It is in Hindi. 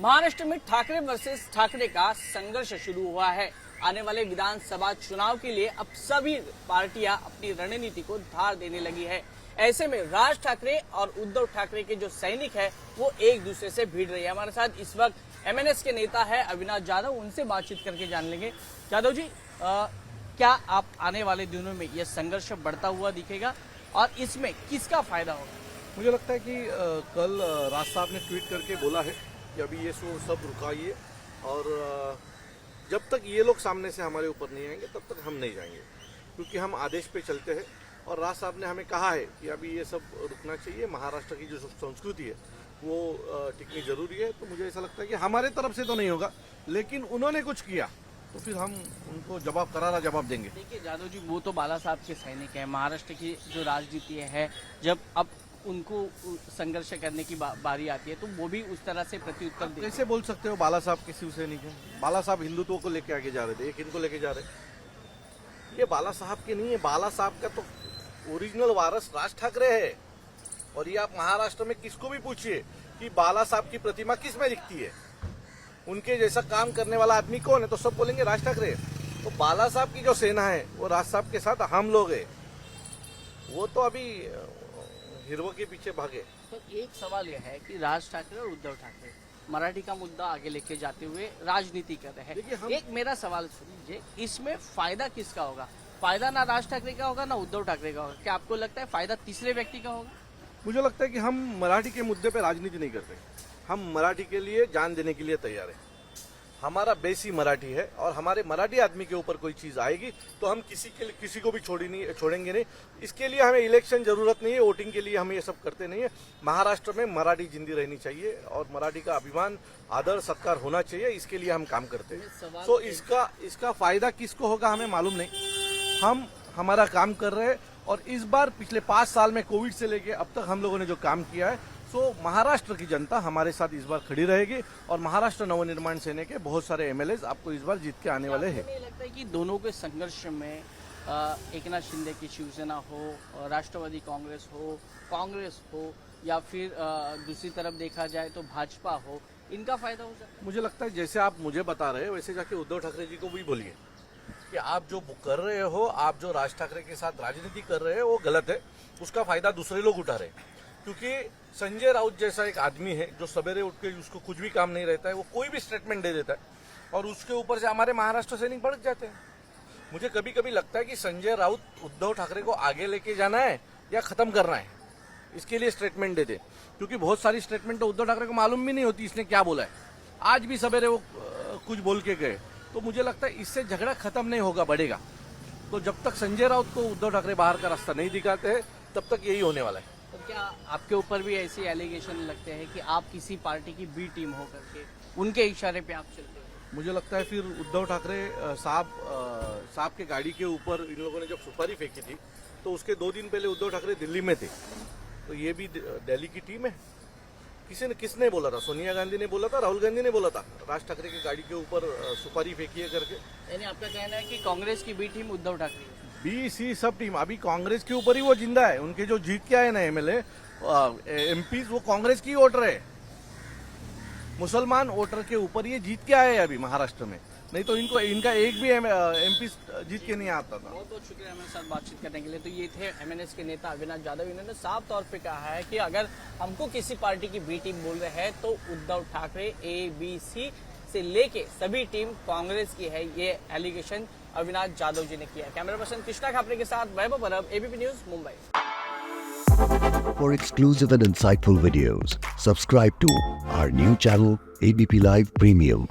महाराष्ट्र में ठाकरे वर्सेस ठाकरे का संघर्ष शुरू हुआ है। आने वाले विधानसभा चुनाव के लिए अब सभी पार्टियां अपनी रणनीति को धार देने लगी है। ऐसे में राज ठाकरे और उद्धव ठाकरे के जो सैनिक है वो एक दूसरे से भिड़ रही है। हमारे साथ इस वक्त एमएनएस के नेता है अविनाश जाधव, उनसे बातचीत करके जान लेंगे। जाधव जी, क्या आप आने वाले दिनों में यह संघर्ष बढ़ता हुआ दिखेगा और इसमें किसका फायदा होगा? मुझे लगता है कि कल राज साहब ने ट्वीट करके बोला है कि अभी ये सब रुकाइए और जब तक ये लोग सामने से हमारे ऊपर नहीं आएंगे तब तक हम नहीं जाएंगे, क्योंकि हम आदेश पे चलते हैं। और राज साहब ने हमें कहा है कि अभी ये सब रुकना चाहिए, महाराष्ट्र की जो संस्कृति है वो टिकनी जरूरी है। तो मुझे ऐसा लगता है कि हमारे तरफ से तो नहीं होगा, लेकिन उन्होंने कुछ किया तो फिर हम उनको करारा जवाब देंगे। देखिए जाधव जी, वो तो बाला साहब के सैनिक हैं। महाराष्ट्र की जो राजनीति है, जब अब उनको संघर्ष करने की बारी आती है तो वो भी उस तरह से प्रत्युत्तर देते हैं। कैसे बोल सकते हो बाला साहब के शिवसैनिक हैं? बाला साहब हिंदुत्व को लेके आगे जा रहे थे, एक इनको लेके जा रहे। ये बाला साहब के नहीं है, बाला साहब का तो ओरिजिनल वारस राज ठाकरे है। और ये आप महाराष्ट्र में किसको भी पूछिए कि बाला साहब की प्रतिमा किस में दिखती है, उनके जैसा काम करने वाला आदमी कौन है, तो सब बोलेंगे राज ठाकरे। तो बाला साहब की जो सेना है वो राज साहब के साथ हम लोग है। वो तो अभी हिरवो के पीछे भागे। तो एक सवाल यह है कि राज ठाकरे और उद्धव ठाकरे मराठी का मुद्दा आगे लेके जाते हुए राजनीति कर रहे हैं। एक मेरा सवाल सुनिए, इसमें फायदा किसका होगा? फायदा ना राज ठाकरे का होगा ना उद्धव ठाकरे का होगा। क्या आपको लगता है फायदा तीसरे व्यक्ति का होगा? मुझे लगता है कि हम मराठी के मुद्दे पे राजनीति नहीं करते। हम मराठी के लिए जान देने के लिए तैयार है। हमारा बेस ही मराठी है और हमारे मराठी आदमी के ऊपर कोई चीज आएगी तो हम किसी को भी छोड़ेंगे नहीं। इसके लिए हमें इलेक्शन जरूरत नहीं है, वोटिंग के लिए हम ये सब करते नहीं है। महाराष्ट्र में मराठी जिंदी रहनी चाहिए और मराठी का अभिमान, आदर, सत्कार होना चाहिए। इसके लिए हम काम करते हैं। तो इसका फायदा किसको होगा हमें मालूम नहीं। हम हमारा काम कर रहे हैं और इस बार पिछले 5 साल में कोविड से लेके अब तक हम लोगों ने जो काम किया है, सो महाराष्ट्र की जनता हमारे साथ इस बार खड़ी रहेगी और महाराष्ट्र नवनिर्माण सेना के बहुत सारे एमएलए आपको इस बार जीत के आने वाले हैं। मुझे लगता है कि दोनों के संघर्ष में एकनाथ शिंदे की शिवसेना हो, राष्ट्रवादी कांग्रेस हो या फिर दूसरी तरफ देखा जाए तो भाजपा हो, इनका फायदा हो सकता है। मुझे लगता है जैसे आप मुझे बता रहे हो वैसे जाके उद्धव ठाकरे जी को भी बोलिए कि आप जो कर रहे हो, आप जो राज ठाकरे के साथ राजनीति कर रहे हो वो गलत है। उसका फायदा दूसरे लोग उठा रहे हैं, क्योंकि संजय राउत जैसा एक आदमी है जो सवेरे उठ के उसको कुछ भी काम नहीं रहता है, वो कोई भी स्टेटमेंट दे देता है और उसके ऊपर से हमारे महाराष्ट्र सैनिक भड़क जाते हैं। मुझे कभी कभी लगता है कि संजय राउत उद्धव ठाकरे को आगे लेके जाना है या खत्म करना है, इसके लिए स्टेटमेंट दे दे, क्योंकि बहुत सारी स्टेटमेंट तो उद्धव ठाकरे को मालूम भी नहीं होती इसने क्या बोला है। आज भी सवेरे वो कुछ बोल के गए, तो मुझे लगता है इससे झगड़ा खत्म नहीं होगा, बढ़ेगा। तो जब तक संजय राउत को उद्धव ठाकरे बाहर का रास्ता नहीं दिखाते हैं तब तक यही होने वाला है। तो क्या आपके ऊपर भी ऐसी एलिगेशन लगते हैं कि आप किसी पार्टी की बी टीम हो करके उनके इशारे पे आप चलते हो? मुझे लगता है फिर उद्धव ठाकरे साहब के गाड़ी के ऊपर इन लोगों ने जब सुपारी फेंकी थी तो उसके 2 दिन पहले उद्धव ठाकरे दिल्ली में थे। तो ये भी दिल्ली की टीम है। किसने बोला था? सोनिया गांधी ने बोला था, राहुल गांधी ने बोला था राज ठाकरे की गाड़ी के ऊपर सुपारी फेंकी है करके। यानी आपका कहना है कि कांग्रेस की B team Uddhav Thackeray, B C सब टीम अभी कांग्रेस के ऊपर ही वो जिंदा है। उनके जो जीत के आए ना एमएलए एमपी, वो कांग्रेस की वोटर है। मुसलमान वोटर के ऊपर ये जीत के आए अभी महाराष्ट्र में, नहीं तो इनका एक भी एमपी जीत के नहीं आता था। बहुत बहुत शुक्रिया हमारे साथ बातचीत करने के लिए। तो ये थे एमएनएस के नेता अविनाश जाधव। इन्होंने साफ तौर पे कहा है कि अगर हमको किसी पार्टी की बी टीम बोल रहे हैं तो उद्धव ठाकरे ABC से लेके सभी टीम कांग्रेस की है। ये एलिगेशन अविनाश जाधव जी ने किया। कैमरा पर्सन कृष्णा खापरे के साथ वैभव परब, ABP news, Mumbai. For exclusive and insightful videos, subscribe to our new channel ABP Live Premium.